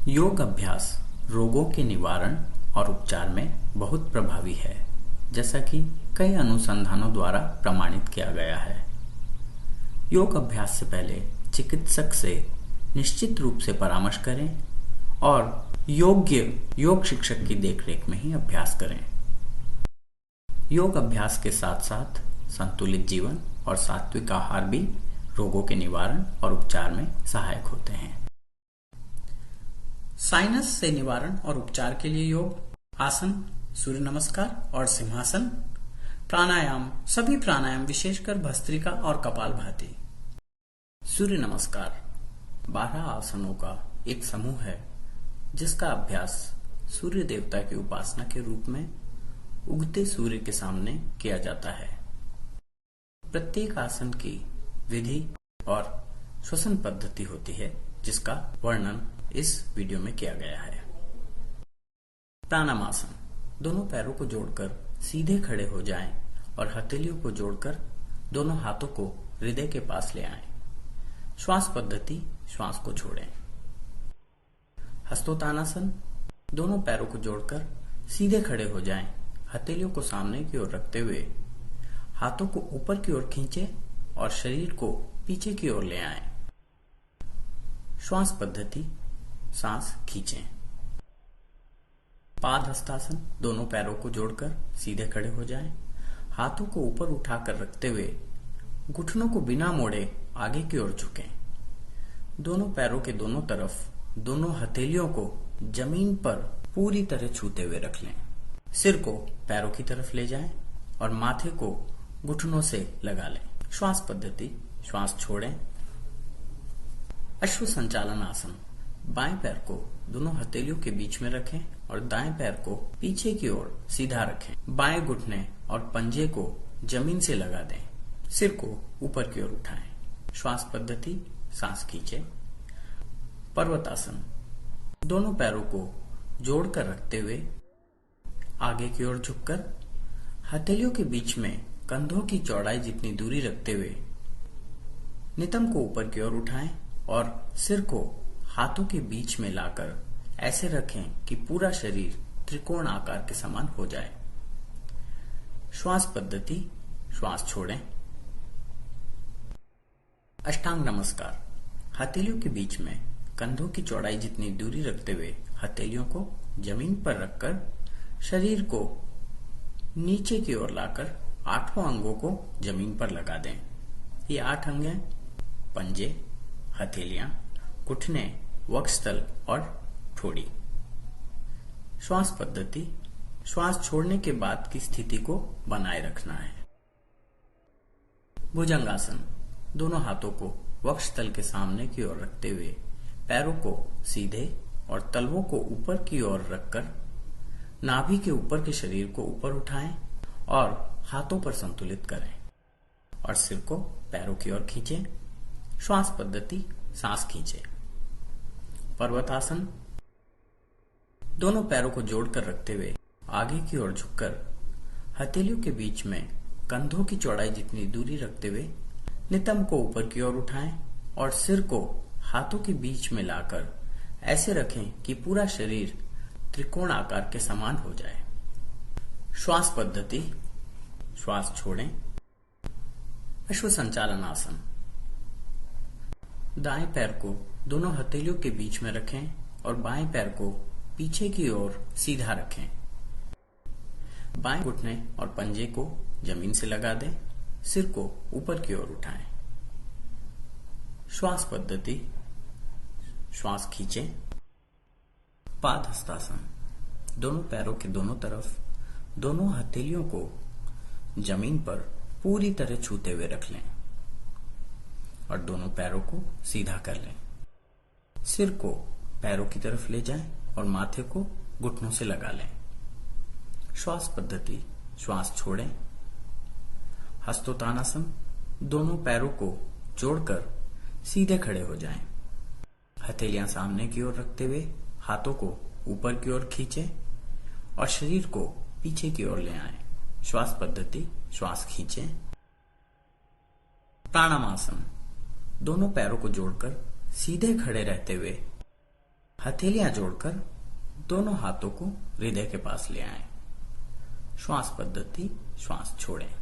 योग अभ्यास रोगों के निवारण और उपचार में बहुत प्रभावी है, जैसा कि कई अनुसंधानों द्वारा प्रमाणित किया गया है। योग अभ्यास से पहले चिकित्सक से निश्चित रूप से परामर्श करें और योग्य योग शिक्षक की देखरेख में ही अभ्यास करें। योग अभ्यास के साथ साथ संतुलित जीवन और सात्विक आहार भी रोगों के निवारण और उपचार में सहायक होते हैं। साइनस से निवारण और उपचार के लिए योग, आसन, सूर्य नमस्कार और सिंहासन, प्राणायाम, सभी प्राणायाम विशेषकर भस्त्रिका और कपालभाति। सूर्य नमस्कार 12 आसनों का एक समूह है जिसका अभ्यास सूर्य देवता की उपासना के रूप में उगते सूर्य के सामने किया जाता है। प्रत्येक आसन की विधि और श्वसन पद्धति होती है जिसका वर्णन इस वीडियो में किया गया है। प्राणायामासन, दोनों पैरों को जोड़कर सीधे खड़े हो जाएं और हथेलियों को जोड़कर दोनों हाथों को हृदय के पास ले आएं। श्वास पद्धति, श्वास को छोड़ें। हस्तोत्तानासन, दोनों पैरों को जोड़कर सीधे खड़े हो जाएं, हथेलियों को सामने की ओर रखते हुए हाथों को ऊपर की ओर खींचें और शरीर को पीछे की ओर ले आएं। श्वास पद्धति, सांस खींचें। पादहस्तासन, दोनों पैरों को जोड़कर सीधे खड़े हो जाएं, हाथों को ऊपर उठाकर रखते हुए घुटनों को बिना मोड़े आगे की ओर झुकें। दोनों पैरों के दोनों तरफ दोनों हथेलियों को जमीन पर पूरी तरह छूते हुए रख लें। सिर को पैरों की तरफ ले जाएं और माथे को घुटनों से लगा लें। श्वास पद्धति, श्वास छोड़ें। अश्व संचालन आसन, बाएं पैर को दोनों हथेलियों के बीच में रखें और दाएं पैर को पीछे की ओर सीधा रखें। बाएं घुटने और पंजे को जमीन से लगा दें। सिर को ऊपर की ओर उठाएं। श्वास पद्धति, सांस खींचें। पर्वतासन, दोनों पैरों को जोड़कर रखते हुए आगे की ओर झुककर हथेलियों के बीच में कंधों की चौड़ाई जितनी दूरी रखते हुए नितंब को ऊपर की ओर उठाएं और सिर को हाथों के बीच में लाकर ऐसे रखें कि पूरा शरीर त्रिकोण आकार के समान हो जाए। श्वास पद्धति, श्वास छोड़ें। अष्टांग नमस्कार, हथेलियों के बीच में कंधों की चौड़ाई जितनी दूरी रखते हुए हथेलियों को जमीन पर रखकर शरीर को नीचे की ओर लाकर 8 अंगों को जमीन पर लगा दें। ये 8 अंग हैं: पंजे, हथेलियां, घुटने, वक्षस्थल और ठोड़ी। श्वास पद्धति, श्वास छोड़ने के बाद की स्थिति को बनाए रखना है। भुजंगासन, दोनों हाथों को वक्षस्थल के सामने की ओर रखते हुए पैरों को सीधे और तलवों को ऊपर की ओर रखकर नाभि के ऊपर के शरीर को ऊपर उठाएं और हाथों पर संतुलित करें और सिर को पैरों की ओर खींचें। श्वास पद्धति, सांस खींचें। पर्वतासन, दोनों पैरों को जोड़कर रखते हुए आगे की ओर झुककर हथेलियों के बीच में कंधों की चौड़ाई जितनी दूरी रखते हुए नितंब को ऊपर की ओर उठाएं और सिर को हाथों के बीच में लाकर ऐसे रखें कि पूरा शरीर त्रिकोण आकार के समान हो जाए। श्वास पद्धति, श्वास छोड़ें। अश्व संचालन आसन, दाएं पैर को दोनों हथेलियों के बीच में रखें और बाएं पैर को पीछे की ओर सीधा रखें। बाएं घुटने और पंजे को जमीन से लगा दें। सिर को ऊपर की ओर उठाएं। श्वास पद्धति, श्वास खींचें। पादहस्तासन, दोनों पैरों के दोनों तरफ दोनों हथेलियों को जमीन पर पूरी तरह छूते हुए रख लें और दोनों पैरों को सीधा कर लें। सिर को पैरों की तरफ ले जाएं और माथे को घुटनों से लगा लें। श्वास पद्धति, श्वास छोड़ें। हस्तोत्तानासन, दोनों पैरों को जोड़कर सीधे खड़े हो जाएं। हथेलियां सामने की ओर रखते हुए हाथों को ऊपर की ओर खींचें और शरीर को पीछे की ओर ले आएं। श्वास पद्धति, श्वास खींचें। प्राणायामासन, दोनों पैरों को जोड़कर सीधे खड़े रहते हुए हथेलियां जोड़कर दोनों हाथों को हृदय के पास ले आएं। श्वास पद्धति, श्वास छोड़ें।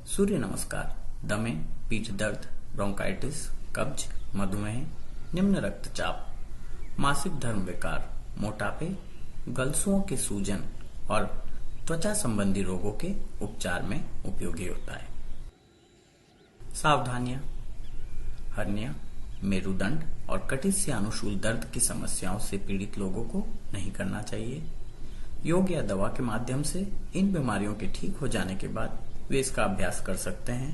सूर्य नमस्कार दमे, पीठ दर्द, ब्रोंकाइटिस, कब्ज, मधुमेह, निम्न रक्तचाप, मासिक धर्म विकार, मोटापे, गलसुओं के सूजन और त्वचा संबंधी रोगों के उपचार में उपयोगी होता है। सावधानियां: हर्निया, मेरुदंड और कटिस से अनुशूल दर्द की समस्याओं से पीड़ित लोगों को नहीं करना चाहिए। योग या दवा के माध्यम से इन बीमारियों के ठीक हो जाने के बाद वे इसका अभ्यास कर सकते हैं।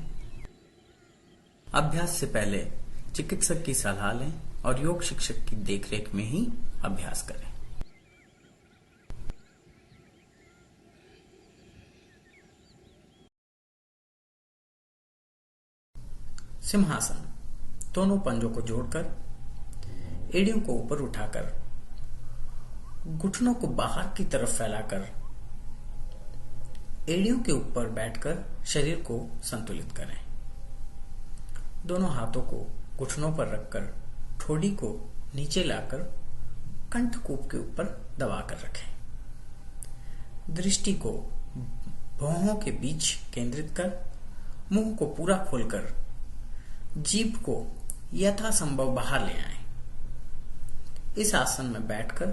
अभ्यास से पहले चिकित्सक की सलाह लें और योग शिक्षक की देखरेख में ही अभ्यास करें। सिंहासन: दोनों पंजों को जोड़कर, एड़ियों को ऊपर उठाकर, घुटनों को बाहर की तरफ फैलाकर, एड़ियों के ऊपर बैठकर शरीर को संतुलित करें। दोनों हाथों को घुटनों पर रखकर ठोड़ी को नीचे लाकर कंठकूप के ऊपर दबाकर रखें। दृष्टि को भौहों के बीच केंद्रित कर मुंह को पूरा खोलकर जीभ को यथासंभव बाहर ले आएं। इस आसन में बैठकर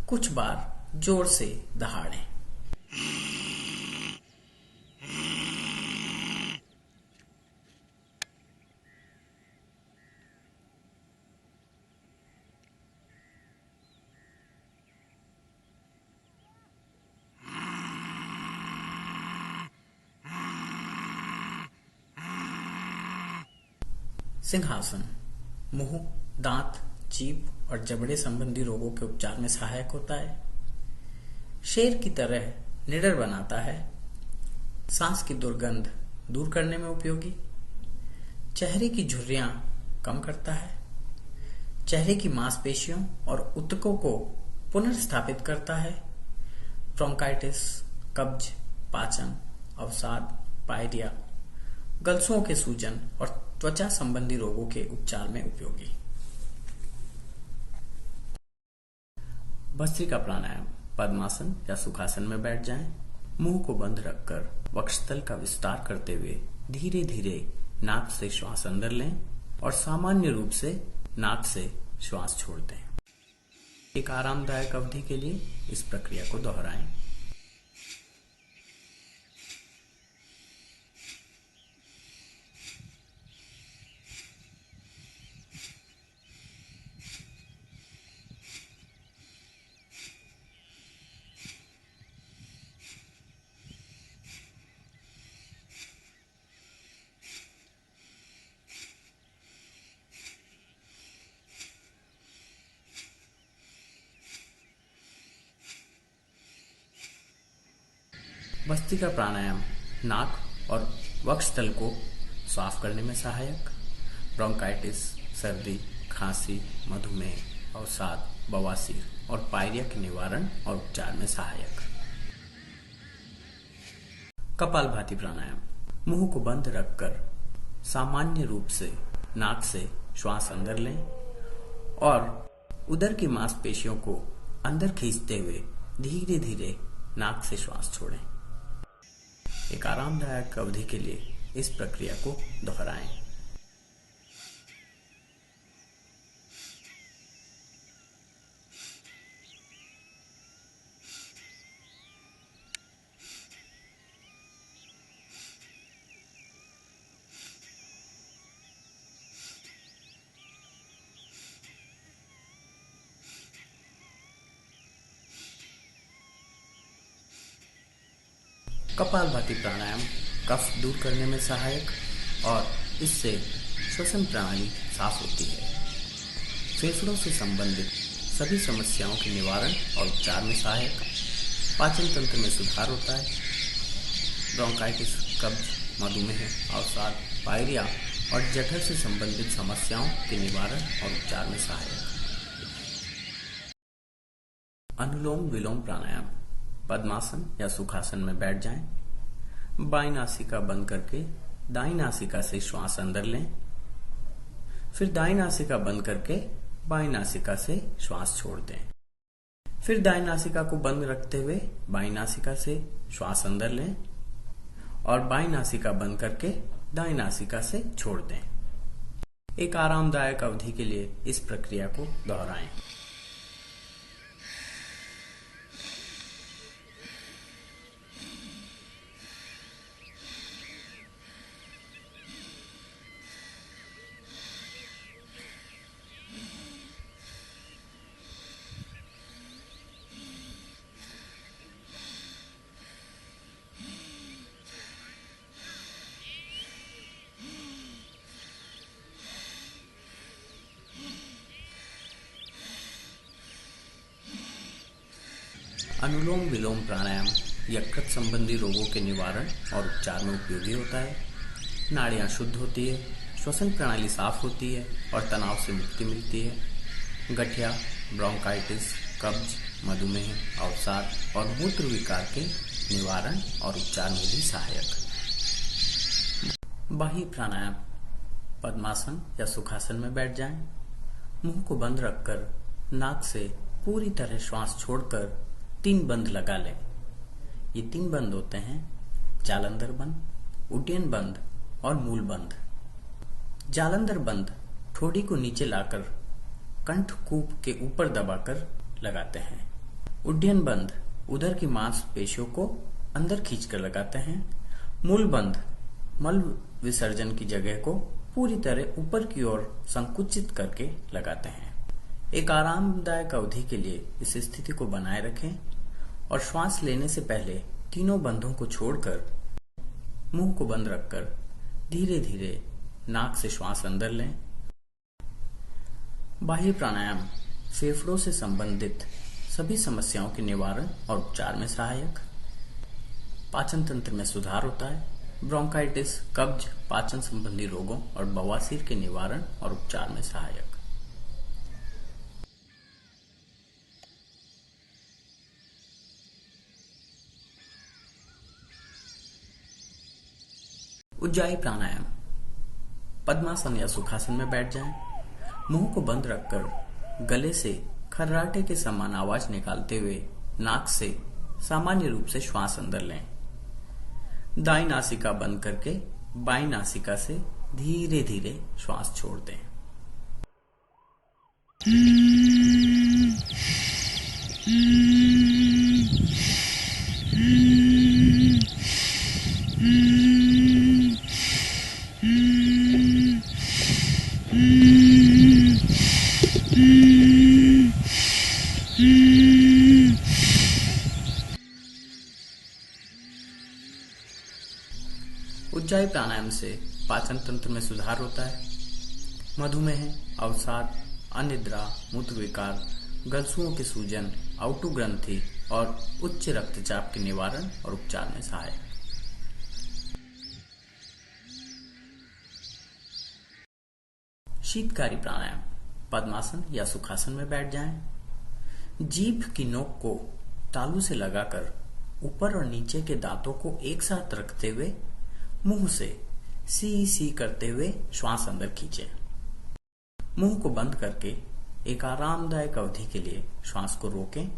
कुछ बार जोर से दहाड़ें। सिंहासन मुंह, दांत, जीभ और जबड़े संबंधी रोगों के उपचार में सहायक होता है। शेर की तरह निडर बनाता है। सांस की दुर्गंध दूर करने में उपयोगी। चेहरे की झुर्रियां कम करता है। चेहरे की मांसपेशियों और ऊतकों को पुनर्स्थापित करता है। ब्रोंकाइटिस, कब्ज, पाचन, अवसाद, पायरिया, गलसुओं के सूजन और त्वचा संबंधी रोगों के उपचार में उपयोगी। भस्त्रिका प्राणायाम: पद्मासन या सुखासन में बैठ जाएं। मुंह को बंद रखकर वक्षस्थल का विस्तार करते हुए धीरे धीरे नाक से श्वास अंदर लें और सामान्य रूप से नाक से श्वास छोड़ दें। एक आरामदायक अवधि के लिए इस प्रक्रिया को दोहराएं। भस्त्रिका प्राणायाम नाक और वक्षस्थल को साफ करने में सहायक। ब्रोंकाइटिस, सर्दी, खांसी, मधुमेह, अवसाद, बवासीर और पायरिया के निवारण और उपचार में सहायक। कपालभाति प्राणायाम: मुंह को बंद रखकर सामान्य रूप से नाक से श्वास अंदर लें और उदर की मांसपेशियों को अंदर खींचते हुए धीरे धीरे नाक से श्वास छोड़ें। एक आरामदायक अवधि के लिए इस प्रक्रिया को दोहराएं। कपालभाति प्राणायाम कफ दूर करने में सहायक और इससे श्वसन प्रणाली साफ होती है। फेफड़ों से संबंधित सभी समस्याओं के निवारण और उपचार में सहायक। पाचन तंत्र में सुधार होता है। ब्रोंकाइटिस, कब्ज, मधुमेह, अवसाद, पायरिया और जठर से संबंधित समस्याओं के निवारण और उपचार में सहायक। अनुलोम विलोम प्राणायाम: पद्मासन या सुखासन में बैठ जाएं। बाईं नासिका बंद करके दाईं नासिका से श्वास अंदर लें, फिर दाईं नासिका बंद करके बाईं नासिका से श्वास छोड़ दें। फिर दाईं नासिका को बंद रखते हुए बाईं नासिका से श्वास अंदर लें और बाईं नासिका बंद करके दाईं नासिका से छोड़ दें। एक आरामदायक अवधि के लिए इस प्रक्रिया को दोहराएं। अनुलोम विलोम प्राणायाम यकृत संबंधी रोगों के निवारण और उपचार में उपयोगी होता है। नाड़ियां शुद्ध होती है, श्वसन प्रणाली साफ होती है और तनाव से मुक्ति मिलती है। गठिया, ब्रोंकाइटिस, कब्ज, मधुमेह, अवसाद और मूत्र विकार के निवारण और उपचार में भी सहायक। बाह्य प्राणायाम। पद्मासन या सुखासन में बैठ जाएं। मुंह को बंद रखकर नाक से पूरी तरह श्वास छोड़कर 3 बंद लगा लें। ये 3 बंद होते हैं जालंधर बंद, उड्डयन बंद और मूल बंद। जालंधर बंद ठोड़ी को नीचे लाकर कंठ कूप के ऊपर दबाकर लगाते हैं। उड्डयन बंद उदर की मांसपेशियों को अंदर खींचकर लगाते हैं। मूल बंद मल विसर्जन की जगह को पूरी तरह ऊपर की ओर संकुचित करके लगाते हैं। एक आरामदायक अवधि के लिए इस स्थिति को बनाए रखें और श्वास लेने से पहले तीनों बंधों को छोड़कर मुंह को बंद रखकर धीरे धीरे नाक से श्वास अंदर लें। बाह्य प्राणायाम फेफड़ों से संबंधित सभी समस्याओं के निवारण और उपचार में सहायक। पाचन तंत्र में सुधार होता है। ब्रोंकाइटिस, कब्ज, पाचन संबंधी रोगों और बवासीर के निवारण और उपचार में सहायक। उज्जाई प्राणायाम। पद्मासन या सुखासन में बैठ जाएं। मुंह को बंद रखकर गले से खर्राटे के समान आवाज निकालते हुए नाक से सामान्य रूप से श्वास अंदर लें। दाईं नासिका बंद करके बाईं नासिका से धीरे धीरे श्वास छोड़ दें। उज्जाई प्राणायाम से पाचन तंत्र में सुधार होता है। मधुमेह, अवसाद, अनिद्रा, मूत्र विकार, गलसुओं के सूजन, आउटू ग्रंथि और उच्च रक्तचाप के निवारण और उपचार में सहायक। शीतकारी प्राणायाम। पद्मासन या सुखासन में बैठ जाएं। जीभ की नोक को तालू से लगाकर ऊपर और नीचे के दांतों को एक साथ रखते हुए मुंह से सी सी करते हुए श्वास अंदर खींचें। मुंह को बंद करके एक आरामदायक अवधि के लिए श्वास को रोकें।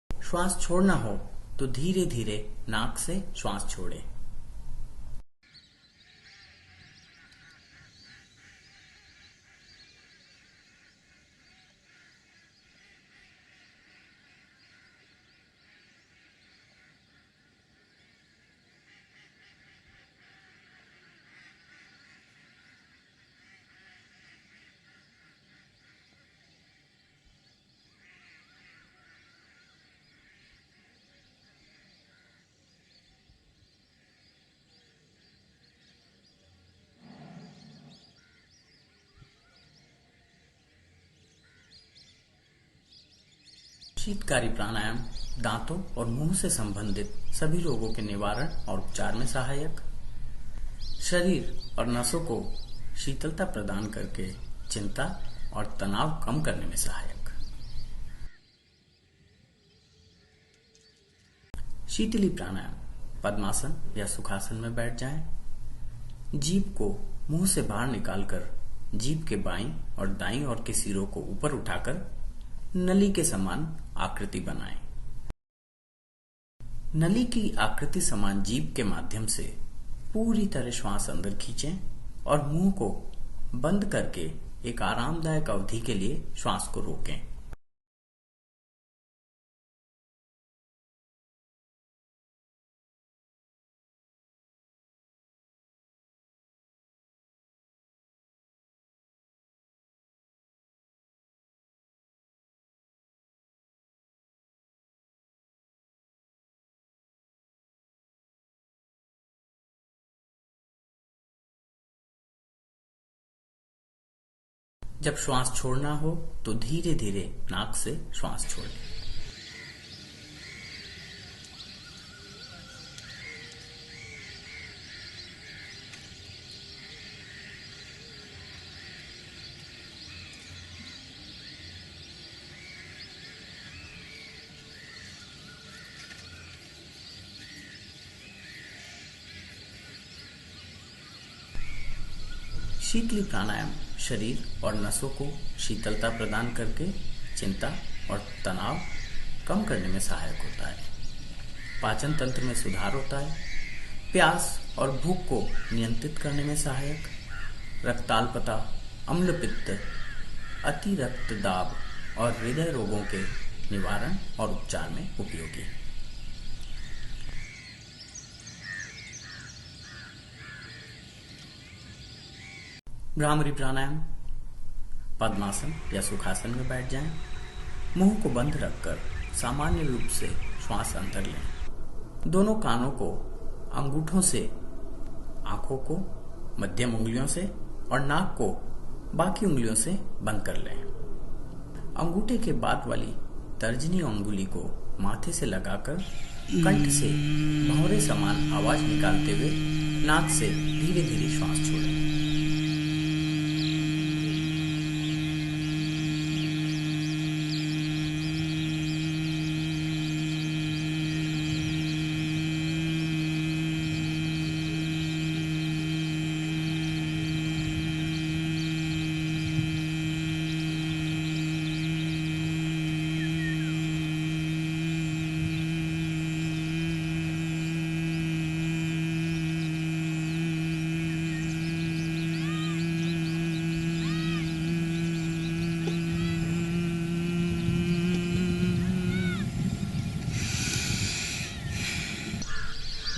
श्वास छोड़ना हो तो धीरे धीरे नाक से श्वास छोड़ें। शीतकारी प्राणायाम दांतों और मुंह से संबंधित सभी रोगों के निवारण और उपचार में सहायक। शरीर और नसों को शीतलता प्रदान करके चिंता और तनाव कम करने में सहायक। शीतली प्राणायाम पद्मासन या सुखासन में बैठ जाएं। जीभ को मुंह से बाहर निकालकर जीभ के बाईं और दाईं ओर के सिरों को ऊपर उठाकर नली के समान आकृति बनाएं। नली की आकृति समान जीभ के माध्यम से पूरी तरह श्वास अंदर खींचें और मुंह को बंद करके एक आरामदायक अवधि के लिए श्वास को रोकें। जब श्वास छोड़ना हो तो धीरे धीरे नाक से श्वास छोड़ें। शीतली प्राणायाम शरीर और नसों को शीतलता प्रदान करके चिंता और तनाव कम करने में सहायक होता है। पाचन तंत्र में सुधार होता है। प्यास और भूख को नियंत्रित करने में सहायक। रक्ताल्पता, अम्लपित्त, अति रक्तदाब और हृदय रोगों के निवारण और उपचार में उपयोगी। भ्रामरी प्राणायाम पद्मासन या सुखासन में बैठ जाएं। मुंह को बंद रखकर सामान्य रूप से श्वास अंदर लें। दोनों कानों को अंगूठों से आंखों को मध्यम उंगलियों से और नाक को बाकी उंगलियों से बंद कर लें। अंगूठे के बाद वाली तर्जनी अंगुली को माथे से लगाकर कंठ से भंवरे समान आवाज निकालते हुए नाक से धीरे धीरे श्वास छोड़ें।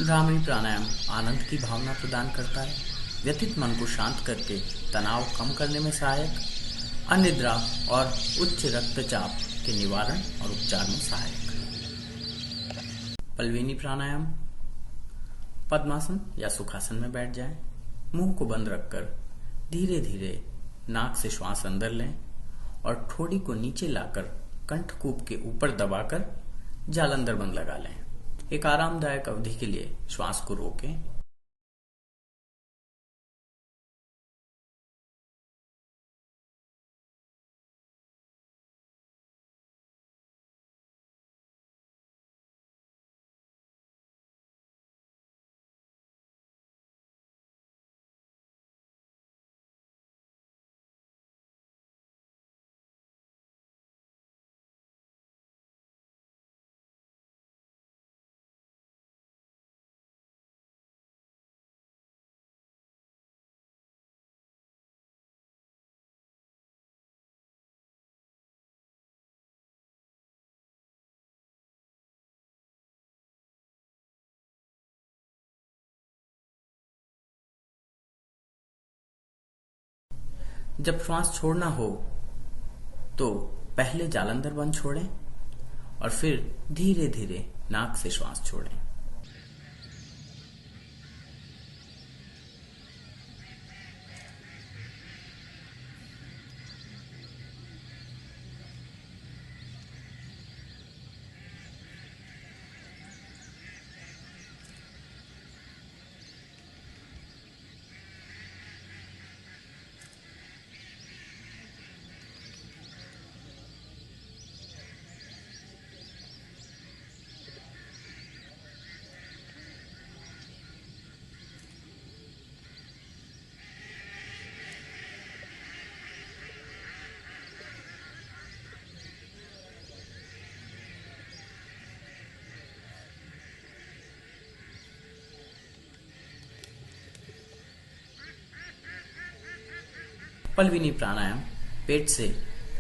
भ्रामरी प्राणायाम आनंद की भावना प्रदान करता है। व्यथित मन को शांत करके तनाव कम करने में सहायक। अनिद्रा और उच्च रक्तचाप के निवारण और उपचार में सहायक। पल्विनी प्राणायाम पद्मासन या सुखासन में बैठ जाएं। मुंह को बंद रखकर धीरे धीरे नाक से श्वास अंदर लें और ठोड़ी को नीचे लाकर कंठकूप के ऊपर दबाकर जालंधर बंद लगा लें। एक आरामदायक अवधि के लिए श्वास को रोकें। जब श्वास छोड़ना हो तो पहले जालंधर बंद छोड़ें और फिर धीरे धीरे नाक से श्वास छोड़ें। पलविनी प्राणायाम पेट से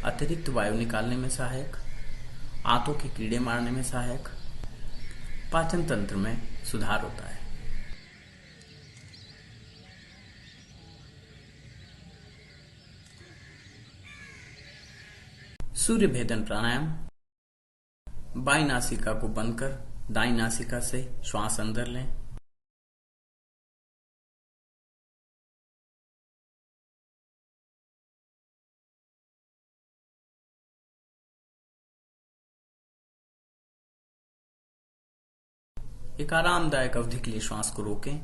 अतिरिक्त वायु निकालने में सहायक, आंतों के कीड़े मारने में सहायक, पाचन तंत्र में सुधार होता है। सूर्य भेदन प्राणायाम, बाईं नासिका को बंद कर दाईं नासिका से श्वास अंदर लें। एक आरामदायक अवधि के लिए श्वास को रोकें।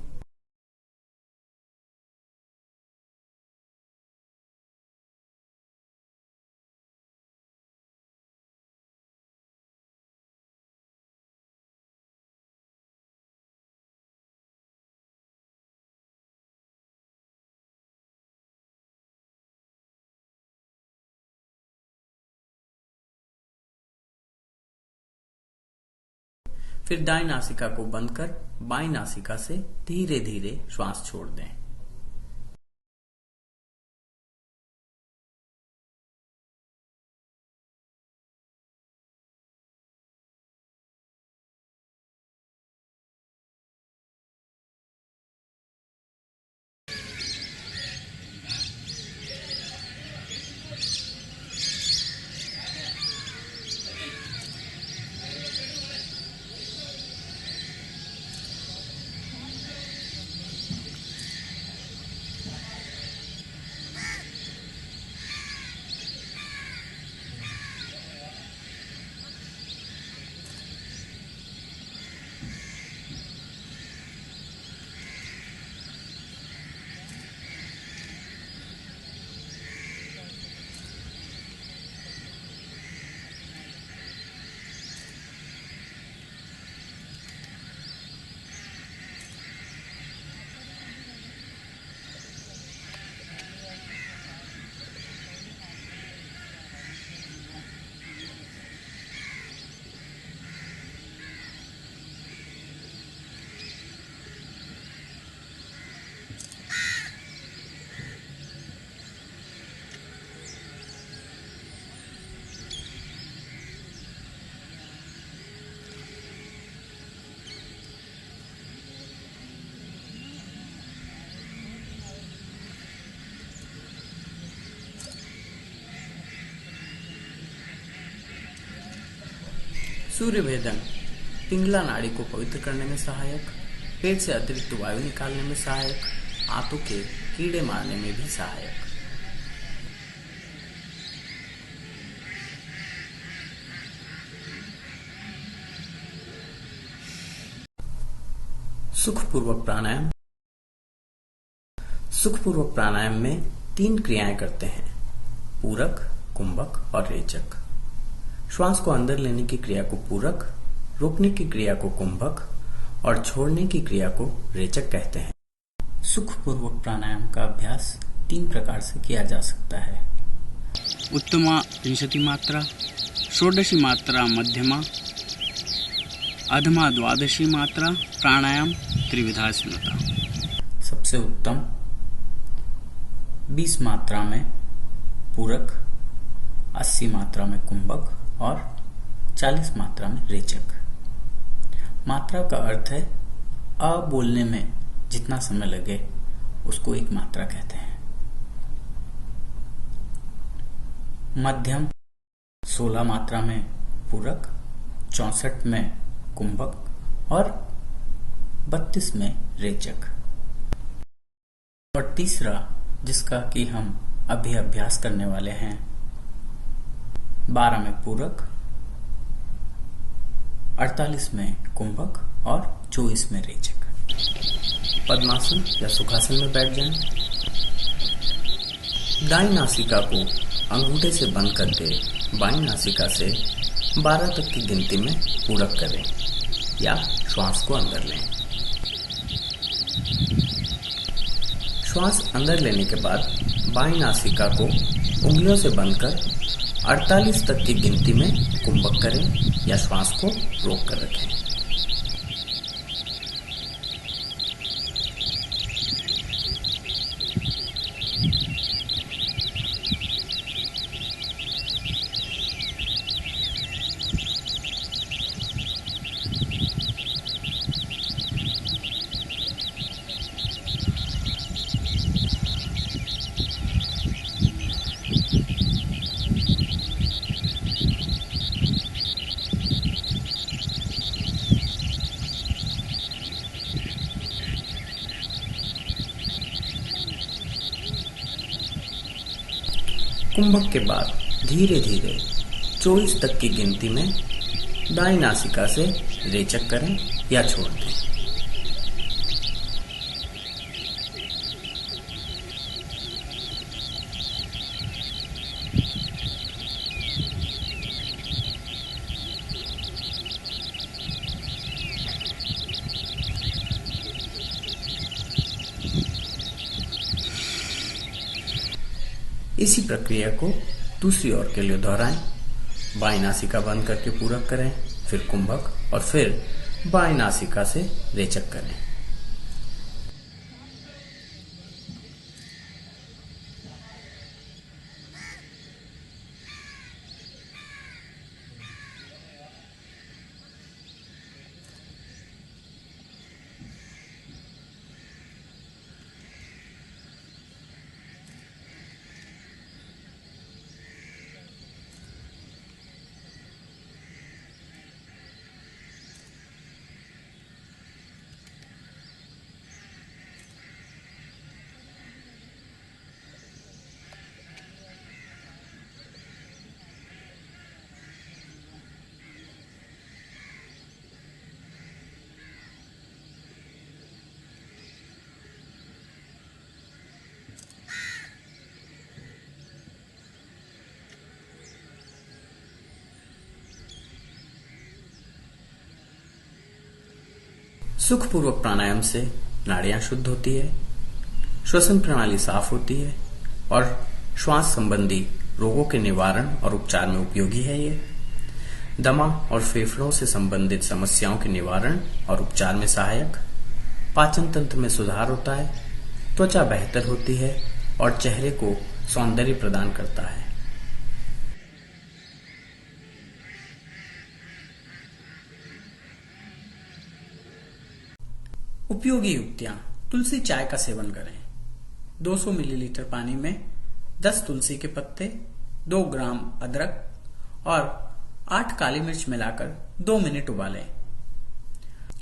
फिर दाईं नासिका को बंद कर बाईं नासिका से धीरे धीरे श्वास छोड़ दें। सूर्य भेदन पिंगला नाड़ी को पवित्र करने में सहायक, पेट से अतिरिक्त वायु निकालने में सहायक, आंतों के कीड़े मारने में भी सहायक। सुखपूर्वक प्राणायाम। सुखपूर्वक प्राणायाम में 3 क्रियाएं करते हैं, पूरक, कुंभक और रेचक। श्वास को अंदर लेने की क्रिया को पूरक, रोकने की क्रिया को कुंभक और छोड़ने की क्रिया को रेचक कहते हैं। सुखपूर्वक प्राणायाम का अभ्यास 3 प्रकार से किया जा सकता है। उत्तमा विंशति मात्रा, षोडशी मात्रा मध्यमा, अधमा द्वादशी मात्रा प्राणायाम त्रिविधा स्मृता। सबसे उत्तम 20 मात्रा में पूरक, 80 मात्रा में कुंभक और 40 मात्रा में रेचक। मात्रा का अर्थ है अ बोलने में जितना समय लगे उसको एक मात्रा कहते हैं। मध्यम 16 मात्रा में पूरक, 64 में कुंभक और 32 में रेचक। और तीसरा जिसका कि हम अभी अभ्यास करने वाले हैं, 12 में पूरक, 48 में कुंभक और 24 में रेचक। पद्मासन या सुखासन में बैठ जाएं। दाईं नासिका को अंगूठे से बंद करके बाईं नासिका से 12 तक की गिनती में पूरक करें या श्वास को अंदर लें। श्वास अंदर लेने के बाद बाईं नासिका को उंगलियों से बंद कर 48 तक की गिनती में कुंभक करें या श्वास को रोक कर रखें। कुंभक के बाद धीरे धीरे 24 तक की गिनती में दाईं नासिका से रेचक करें या छोड़ दें। इसी प्रक्रिया को दूसरी ओर के लिए दोहराएं। बाईं नासिका बंद करके पूरक करें, फिर कुंभक और फिर बाईं नासिका से रेचक करें। सुखपूर्वक प्राणायाम से नाड़ियां शुद्ध होती है, श्वसन प्रणाली साफ होती है और श्वास संबंधी रोगों के निवारण और उपचार में उपयोगी है। ये दमा और फेफड़ों से संबंधित समस्याओं के निवारण और उपचार में सहायक, पाचन तंत्र में सुधार होता है, त्वचा बेहतर होती है और चेहरे को सौंदर्य प्रदान करता है। उपयोगी युक्तियां। तुलसी चाय का सेवन करें। 200 मिलीलीटर पानी में 10 तुलसी के पत्ते, 2 ग्राम अदरक और 8 काली मिर्च मिलाकर 2 मिनट उबालें।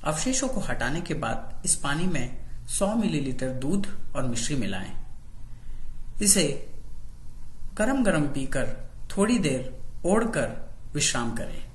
अवशेषों को हटाने के बाद इस पानी में 100 मिलीलीटर दूध और मिश्री मिलाएं। इसे गरम गरम पीकर थोड़ी देर ओढ़कर विश्राम करें।